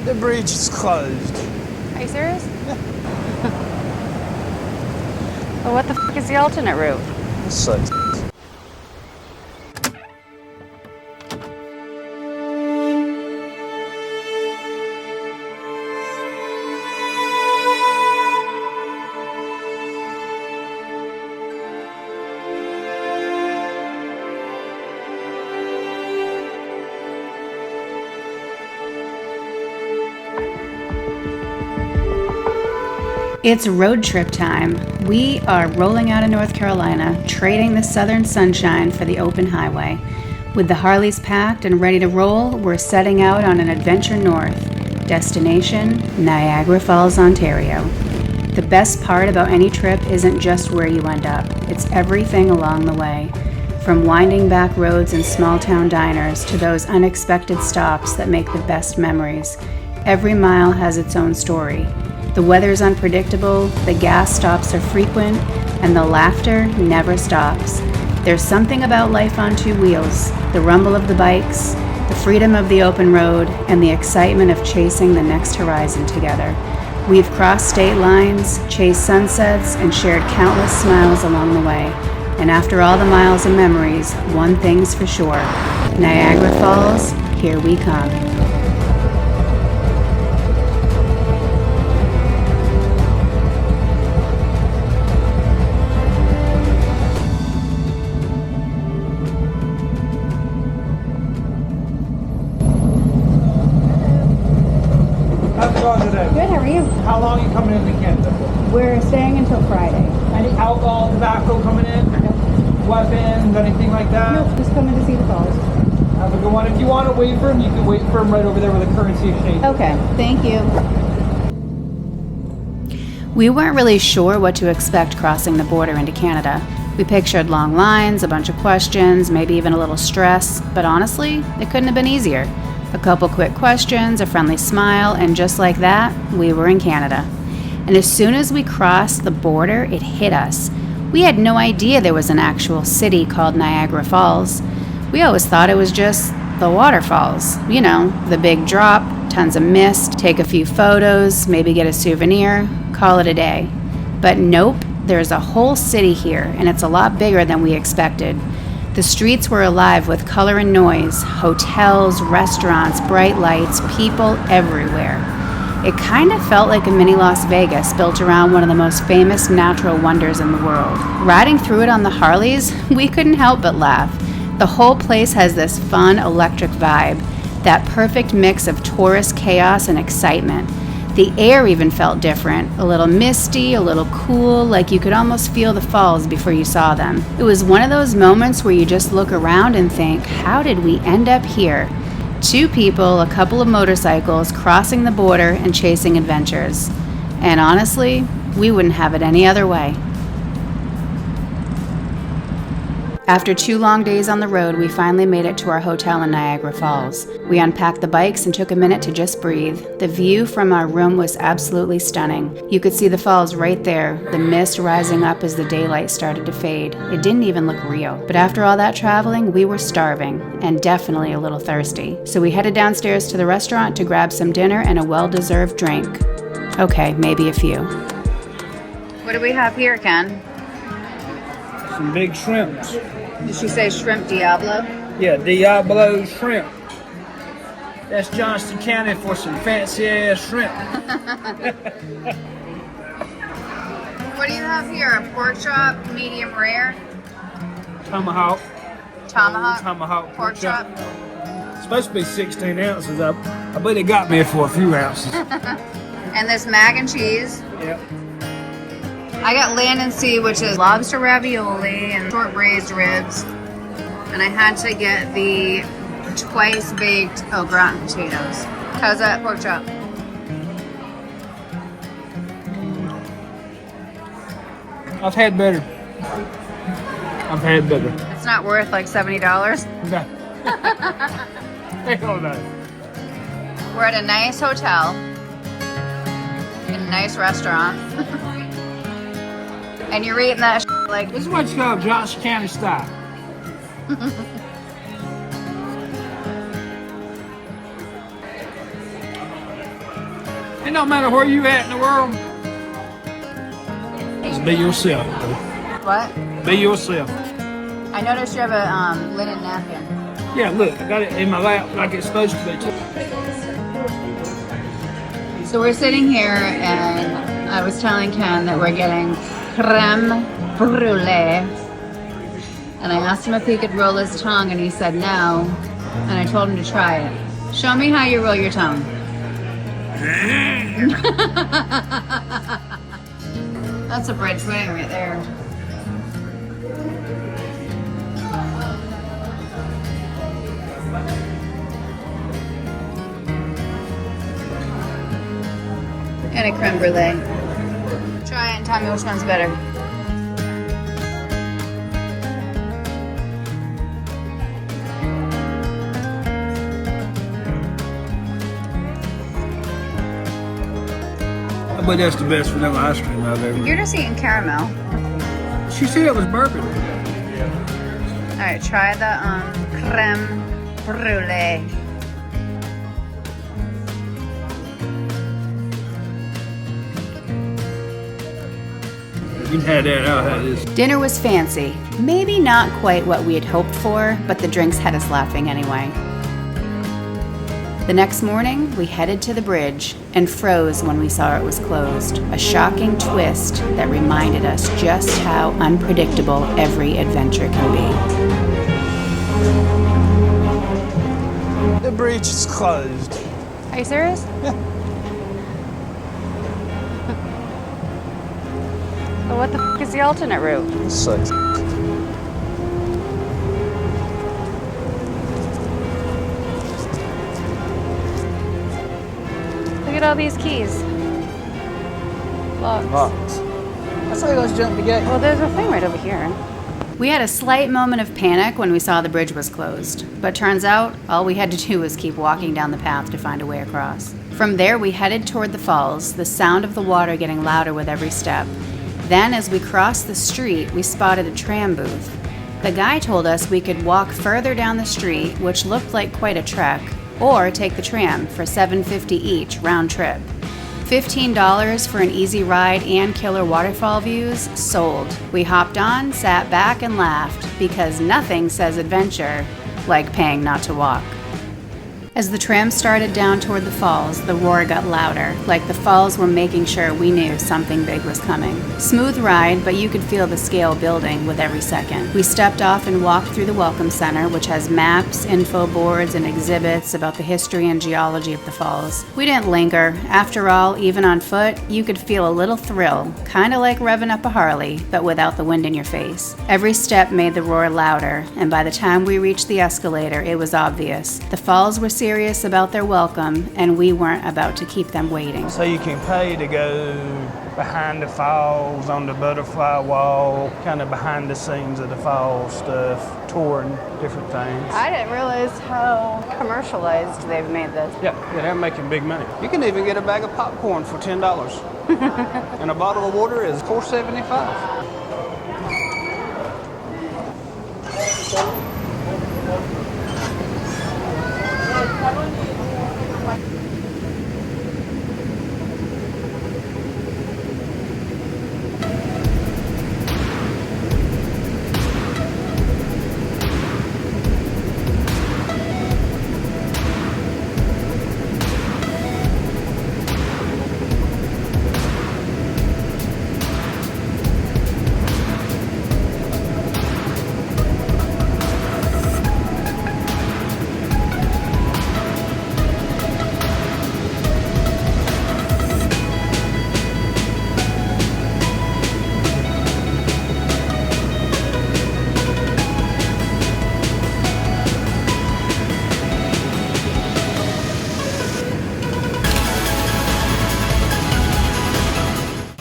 The bridge is closed. Are you serious? Well, what the f is the alternate route? This sucks. It's road trip time. We are rolling out of North Carolina, trading the southern sunshine for the open highway. With the Harleys packed and ready to roll, we're setting out on an adventure north. Destination, Niagara Falls, Ontario. The best part about any trip isn't just where you end up, it's everything along the way. From winding back roads and small town diners to those unexpected stops that make the best memories. Every mile has its own story. The weather's unpredictable, the gas stops are frequent, and the laughter never stops. There's something about life on two wheels, the rumble of the bikes, the freedom of the open road, and the excitement of chasing the next horizon together. We've crossed state lines, chased sunsets, and shared countless smiles along the way. And after all the miles and memories, one thing's for sure. Niagara Falls, here we come. Good, how are you? How long are you coming into Canada for? We're staying until Friday. Any alcohol, tobacco coming in? Nope. Weapons, anything like that? Nope, just coming to see the falls. Have a good one. If you want to wait for him, you can wait for him right over there with the currency exchange. Okay, thank you. We weren't really sure what to expect crossing the border into Canada. We pictured long lines, a bunch of questions, maybe even a little stress, but honestly, it couldn't have been easier. A couple quick questions, a friendly smile, and just like that, we were in Canada. And as soon as we crossed the border, it hit us. We had no idea there was an actual city called Niagara Falls. We always thought it was just the waterfalls. You know, the big drop, tons of mist, take a few photos, maybe get a souvenir, call it a day. But nope, there's a whole city here, and it's a lot bigger than we expected. The streets were alive with color and noise, hotels, restaurants, bright lights, people everywhere. It kind of felt like a mini Las Vegas built around one of the most famous natural wonders in the world. Riding through it on the Harleys, we couldn't help but laugh. The whole place has this fun electric vibe, that perfect mix of tourist chaos and excitement. The air even felt different, a little misty, a little cool, like you could almost feel the falls before you saw them. It was one of those moments where you just look around and think, how did we end up here? Two people, a couple of motorcycles, crossing the border and chasing adventures. And honestly, we wouldn't have it any other way. After 2 long days on the road, we finally made it to our hotel in Niagara Falls. We unpacked the bikes and took a minute to just breathe. The view from our room was absolutely stunning. You could see the falls right there, the mist rising up as the daylight started to fade. It didn't even look real. But after all that traveling, we were starving, and definitely a little thirsty. So we headed downstairs to the restaurant to grab some dinner and a well-deserved drink. Okay, maybe a few. What do we have here, Ken? Some big shrimps. Did she say shrimp Diablo? Yeah, Diablo shrimp. That's Johnston County for some fancy ass shrimp. What do you have here? A pork chop, medium rare? Tomahawk. Tomahawk? Pork chop? It's supposed to be 16 ounces. I believe they got me for a few ounces. And this mac and cheese. Yep. I got land and sea, which is lobster ravioli and short braised ribs. And I had to get the twice baked au gratin potatoes. How's that pork chop? I've had better. It's not worth like $70. No. Hell no. We're at a nice hotel in a nice restaurant. And you're eating that like... This is what you call Johnston County style. It don't matter where you at in the world. Just be yourself. What? Be yourself. I noticed you have a linen napkin. Yeah, look, I got it in my lap like it's supposed to be. So we're sitting here and I was telling Ken that we're getting creme brulee. And I asked him if he could roll his tongue and he said no. And I told him to try it. Show me how you roll your tongue. That's a bridge wedding right there. And a creme brulee. Try it and tell me which one's better. But that's the best vanilla ice cream I've ever. You're just eating caramel. She said it was bourbon. All right, try the creme brulee. You can have that, I'll have this. Dinner was fancy. Maybe not quite what we had hoped for, but the drinks had us laughing anyway. The next morning, we headed to the bridge and froze when we saw it was closed. A shocking twist that reminded us just how unpredictable every adventure can be. The bridge is closed. Are you serious? Yeah. But what the f*** is the alternate route? It sucks. Look at all these keys. Locks. Locks. I say let's jump the gate. Well, there's a thing right over here. We had a slight moment of panic when we saw the bridge was closed, but turns out all we had to do was keep walking down the path to find a way across. From there, we headed toward the falls, the sound of the water getting louder with every step. Then, as we crossed the street, we spotted a tram booth. The guy told us we could walk further down the street, which looked like quite a trek, or take the tram for $7.50 each, round trip. $15 for an easy ride and killer waterfall views? Sold. We hopped on, sat back, and laughed, because nothing says adventure like paying not to walk. As the tram started down toward the falls, the roar got louder, like the falls were making sure we knew something big was coming. Smooth ride, but you could feel the scale building with every second. We stepped off and walked through the Welcome Center, which has maps, info boards, and exhibits about the history and geology of the falls. We didn't linger. After all, even on foot, you could feel a little thrill, kind of like revving up a Harley, but without the wind in your face. Every step made the roar louder, and by the time we reached the escalator, it was obvious. The falls were serious about their welcome, and we weren't about to keep them waiting. So you can pay to go behind the falls, on the butterfly wall, kind of behind the scenes of the fall stuff, touring different things. I didn't realize how commercialized they've made this. Yeah, they're making big money. You can even get a bag of popcorn for $10. And a bottle of water is $4.75.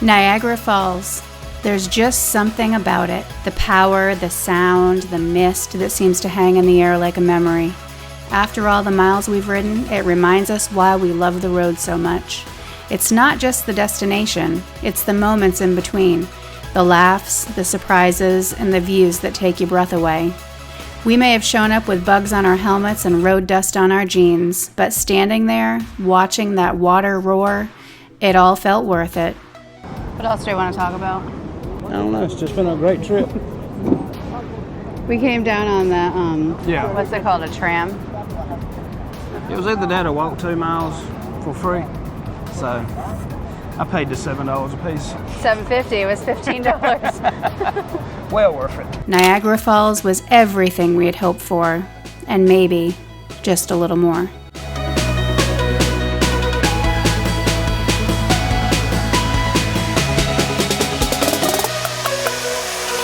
Niagara Falls. There's just something about it. The power, the sound, the mist that seems to hang in the air like a memory. After all the miles we've ridden, it reminds us why we love the road so much. It's not just the destination, it's the moments in between. The laughs, the surprises, and the views that take your breath away. We may have shown up with bugs on our helmets and road dust on our jeans, but standing there, watching that water roar, It all felt worth it. What else do you want to talk about? I don't know. It's just been a great trip. We came down on the, Yeah. what's it called, a tram? It was either that or walk 2 miles for free. So I paid the $7 a piece. $7.50, it was $15. Well worth it. Niagara Falls was everything we had hoped for, and maybe just a little more.